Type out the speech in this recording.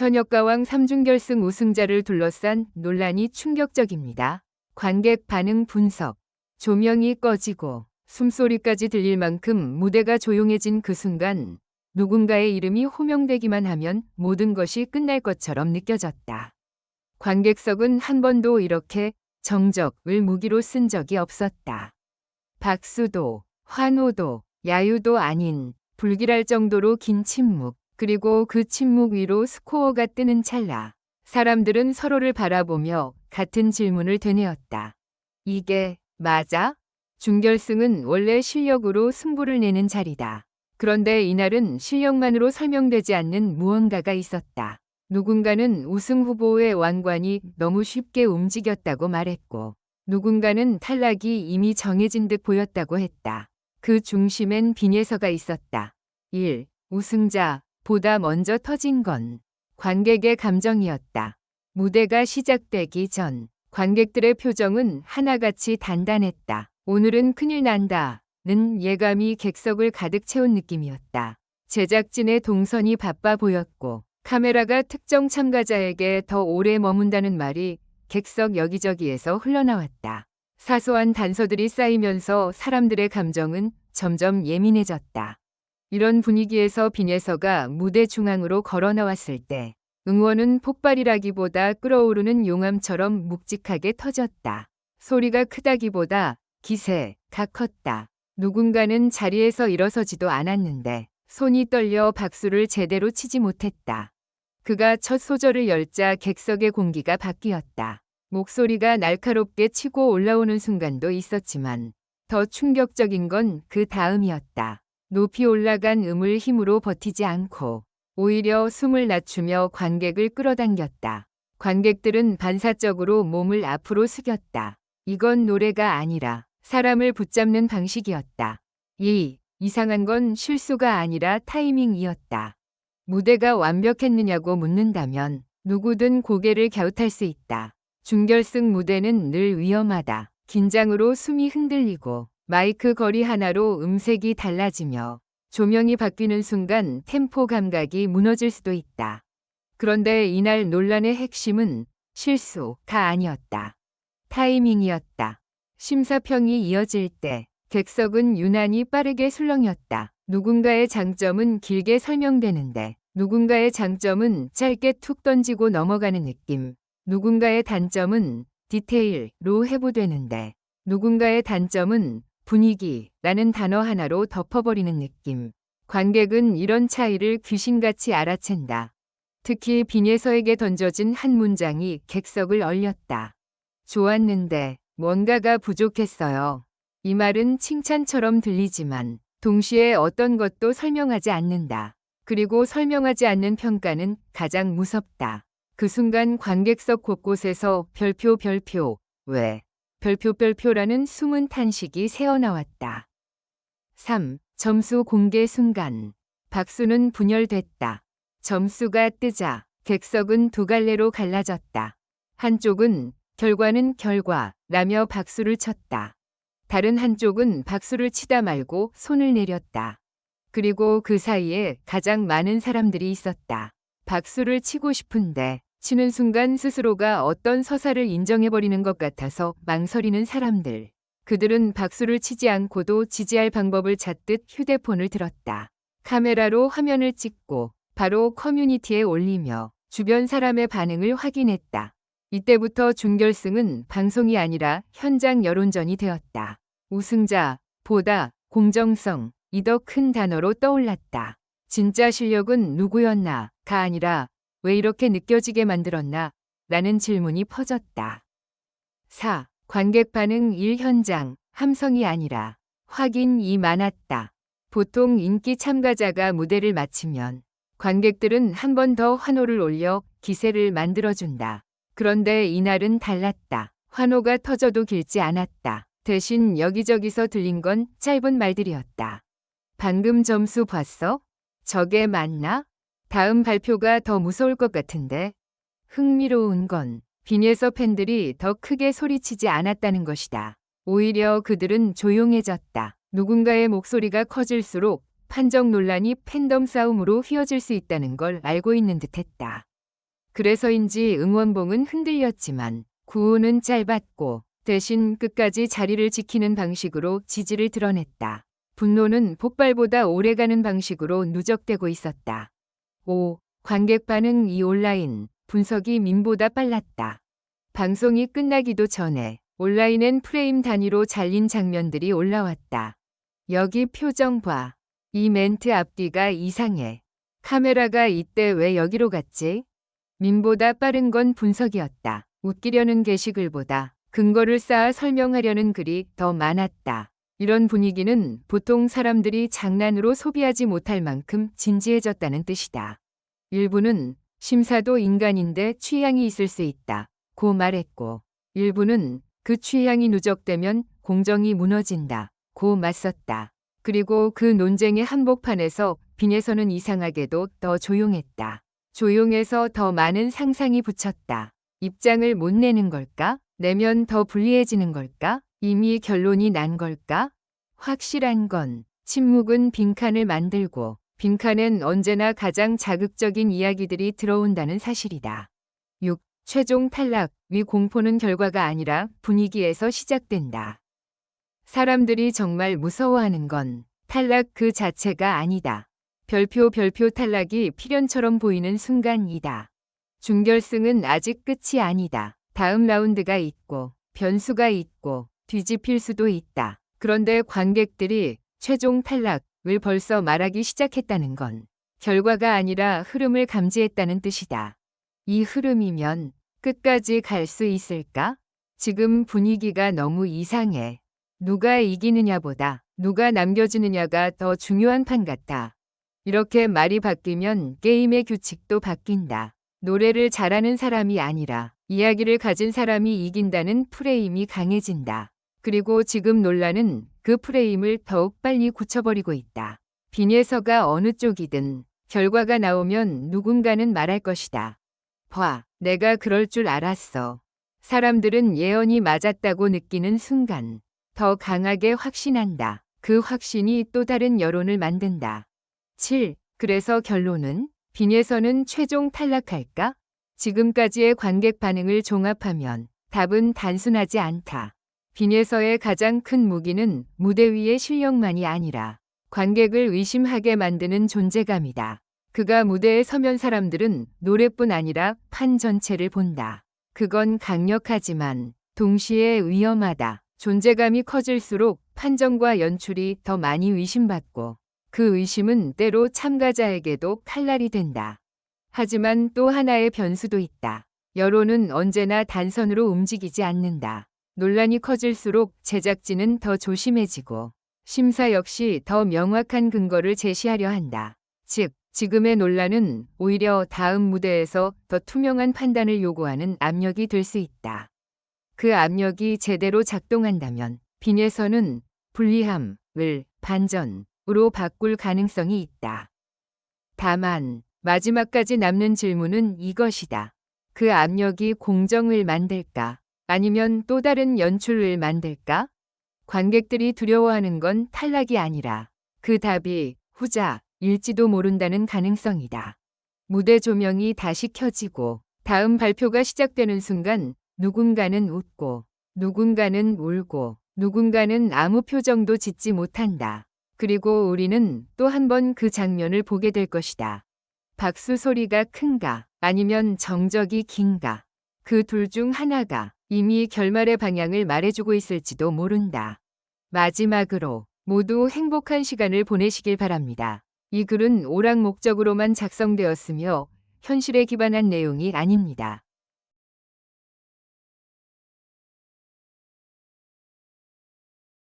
현역가왕 3준결승 우승자를 둘러싼 논란이 충격적입니다. 관객 반응 분석. 조명이 꺼지고 숨소리까지 들릴 만큼 무대가 조용해진 그 순간 누군가의 이름이 호명되기만 하면 모든 것이 끝날 것처럼 느껴졌다. 관객석은 한 번도 이렇게 정적을 무기로 쓴 적이 없었다. 박수도, 환호도, 야유도 아닌 불길할 정도로 긴 침묵, 그리고 그 침묵 위로 스코어가 뜨는 찰나 사람들은 서로를 바라보며 같은 질문을 되뇌었다. 이게 맞아? 준결승은 원래 실력으로 승부를 내는 자리다. 그런데 이날은 실력만으로 설명되지 않는 무언가가 있었다. 누군가는 우승 후보의 왕관이 너무 쉽게 움직였다고 말했고, 누군가는 탈락이 이미 정해진 듯 보였다고 했다. 그 중심엔 빈예서가 있었다. 1. 우승자 보다 먼저 터진 건 관객의 감정이었다. 무대가 시작되기 전 관객들의 표정은 하나같이 단단했다. 오늘은 큰일 난다는 예감이 객석을 가득 채운 느낌이었다. 제작진의 동선이 바빠 보였고 카메라가 특정 참가자에게 더 오래 머문다는 말이 객석 여기저기에서 흘러나왔다. 사소한 단서들이 쌓이면서 사람들의 감정은 점점 예민해졌다. 이런 분위기에서 빈예서가 무대 중앙으로 걸어 나왔을 때 응원은 폭발이라기보다 끓어오르는 용암처럼 묵직하게 터졌다. 소리가 크다기보다 기세가 컸다. 누군가는 자리에서 일어서지도 않았는데 손이 떨려 박수를 제대로 치지 못했다. 그가 첫 소절을 열자 객석의 공기가 바뀌었다. 목소리가 날카롭게 치고 올라오는 순간도 있었지만 더 충격적인 건 그 다음이었다. 높이 올라간 음을 힘으로 버티지 않고 오히려 숨을 낮추며 관객을 끌어당겼다. 관객들은 반사적으로 몸을 앞으로 숙였다. 이건 노래가 아니라 사람을 붙잡는 방식이었다. 이상한 건 실수가 아니라 타이밍이었다. 무대가 완벽했느냐고 묻는다면 누구든 고개를 갸웃할 수 있다. 준결승 무대는 늘 위험하다. 긴장으로 숨이 흔들리고 마이크 거리 하나로 음색이 달라지며 조명이 바뀌는 순간 템포 감각이 무너질 수도 있다. 그런데 이날 논란의 핵심은 실수가 아니었다. 타이밍이었다. 심사평이 이어질 때 객석은 유난히 빠르게 술렁였다. 누군가의 장점은 길게 설명되는데 누군가의 장점은 짧게 툭 던지고 넘어가는 느낌. 누군가의 단점은 디테일로 해부되는데 누군가의 단점은 분위기라는 단어 하나로 덮어버리는 느낌. 관객은 이런 차이를 귀신같이 알아챈다. 특히 빈예서에게 던져진 한 문장이 객석을 얼렸다. 좋았는데 뭔가가 부족했어요. 이 말은 칭찬처럼 들리지만 동시에 어떤 것도 설명하지 않는다. 그리고 설명하지 않는 평가는 가장 무섭다. 그 순간 관객석 곳곳에서 별표 왜 별표라는 숨은 탄식이 새어나왔다. 3. 점수 공개 순간. 박수는 분열됐다. 점수가 뜨자 객석은 두 갈래로 갈라졌다. 한쪽은 결과는 결과라며 박수를 쳤다. 다른 한쪽은 박수를 치다 말고 손을 내렸다. 그리고 그 사이에 가장 많은 사람들이 있었다. 박수를 치고 싶은데 치는 순간 스스로가 어떤 서사를 인정해버리는 것 같아서 망설이는 사람들. 그들은 박수를 치지 않고도 지지할 방법을 찾듯 휴대폰을 들었다. 카메라로 화면을 찍고 바로 커뮤니티에 올리며 주변 사람의 반응을 확인했다. 이때부터 준결승은 방송이 아니라 현장 여론전이 되었다. 우승자보다 공정성, 이 더 큰 단어로 떠올랐다. 진짜 실력은 누구였나가 아니라 왜 이렇게 느껴지게 만들었나? 라는 질문이 퍼졌다. 4. 관객 반응 1. 현장, 함성이 아니라 확인이 많았다. 보통 인기 참가자가 무대를 마치면 관객들은 한 번 더 환호를 올려 기세를 만들어준다. 그런데 이날은 달랐다. 환호가 터져도 길지 않았다. 대신 여기저기서 들린 건 짧은 말들이었다. 방금 점수 봤어? 저게 맞나? 다음 발표가 더 무서울 것 같은데. 흥미로운 건 빈예서 팬들이 더 크게 소리치지 않았다는 것이다. 오히려 그들은 조용해졌다. 누군가의 목소리가 커질수록 판정 논란이 팬덤 싸움으로 휘어질 수 있다는 걸 알고 있는 듯했다. 그래서인지 응원봉은 흔들렸지만 구호는 짧았고 대신 끝까지 자리를 지키는 방식으로 지지를 드러냈다. 분노는 폭발보다 오래가는 방식으로 누적되고 있었다. 5. 관객 반응. 이 온라인 분석이 밈보다 빨랐다. 방송이 끝나기도 전에 온라인엔 프레임 단위로 잘린 장면들이 올라왔다. 여기 표정 봐. 이 멘트 앞뒤가 이상해. 카메라가 이때 왜 여기로 갔지? 밈보다 빠른 건 분석이었다. 웃기려는 게시글보다 근거를 쌓아 설명하려는 글이 더 많았다. 이런 분위기는 보통 사람들이 장난으로 소비하지 못할 만큼 진지해졌다는 뜻이다. 일부는 심사도 인간인데 취향이 있을 수 있다 고 말했고, 일부는 그 취향이 누적되면 공정이 무너진다 고 맞섰다. 그리고 그 논쟁의 한복판에서 빈에서는 이상하게도 더 조용했다. 조용해서 더 많은 상상이 붙였다. 입장을 못 내는 걸까? 내면 더 불리해지는 걸까? 이미 결론이 난 걸까? 확실한 건 침묵은 빈칸을 만들고 빈칸엔 언제나 가장 자극적인 이야기들이 들어온다는 사실이다. 6. 최종 탈락. 위 공포는 결과가 아니라 분위기에서 시작된다. 사람들이 정말 무서워하는 건 탈락 그 자체가 아니다. 별표 탈락이 필연처럼 보이는 순간이다. 준결승은 아직 끝이 아니다. 다음 라운드가 있고 변수가 있고 뒤집힐 수도 있다. 그런데 관객들이 최종 탈락을 벌써 말하기 시작했다는 건 결과가 아니라 흐름을 감지했다는 뜻이다. 이 흐름이면 끝까지 갈 수 있을까? 지금 분위기가 너무 이상해. 누가 이기느냐보다 누가 남겨지느냐가 더 중요한 판 같아. 이렇게 말이 바뀌면 게임의 규칙도 바뀐다. 노래를 잘하는 사람이 아니라 이야기를 가진 사람이 이긴다는 프레임이 강해진다. 그리고 지금 논란은 그 프레임을 더욱 빨리 굳혀버리고 있다. 빈에서가 어느 쪽이든 결과가 나오면 누군가는 말할 것이다. 봐, 내가 그럴 줄 알았어. 사람들은 예언이 맞았다고 느끼는 순간 더 강하게 확신한다. 그 확신이 또 다른 여론을 만든다. 7. 그래서 결론은? 빈에서는 최종 탈락할까? 지금까지의 관객 반응을 종합하면 답은 단순하지 않다. 빈에서의 가장 큰 무기는 무대 위의 실력만이 아니라 관객을 의심하게 만드는 존재감이다. 그가 무대에 서면 사람들은 노래뿐 아니라 판 전체를 본다. 그건 강력하지만 동시에 위험하다. 존재감이 커질수록 판정과 연출이 더 많이 의심받고 그 의심은 때로 참가자에게도 칼날이 된다. 하지만 또 하나의 변수도 있다. 여론은 언제나 단선으로 움직이지 않는다. 논란이 커질수록 제작진은 더 조심해지고 심사 역시 더 명확한 근거를 제시하려 한다. 즉, 지금의 논란은 오히려 다음 무대에서 더 투명한 판단을 요구하는 압력이 될 수 있다. 그 압력이 제대로 작동한다면 빈에서는 불리함을 반전으로 바꿀 가능성이 있다. 다만 마지막까지 남는 질문은 이것이다. 그 압력이 공정을 만들까? 아니면 또 다른 연출을 만들까? 관객들이 두려워하는 건 탈락이 아니라 그 답이 후자일지도 모른다는 가능성이다. 무대 조명이 다시 켜지고 다음 발표가 시작되는 순간 누군가는 웃고 누군가는 울고 누군가는 아무 표정도 짓지 못한다. 그리고 우리는 또 한 번 그 장면을 보게 될 것이다. 박수 소리가 큰가 아니면 정적이 긴가. 그 둘 중 하나가 이미 결말의 방향을 말해주고 있을지도 모른다. 마지막으로 모두 행복한 시간을 보내시길 바랍니다. 이 글은 오락 목적으로만 작성되었으며 현실에 기반한 내용이 아닙니다.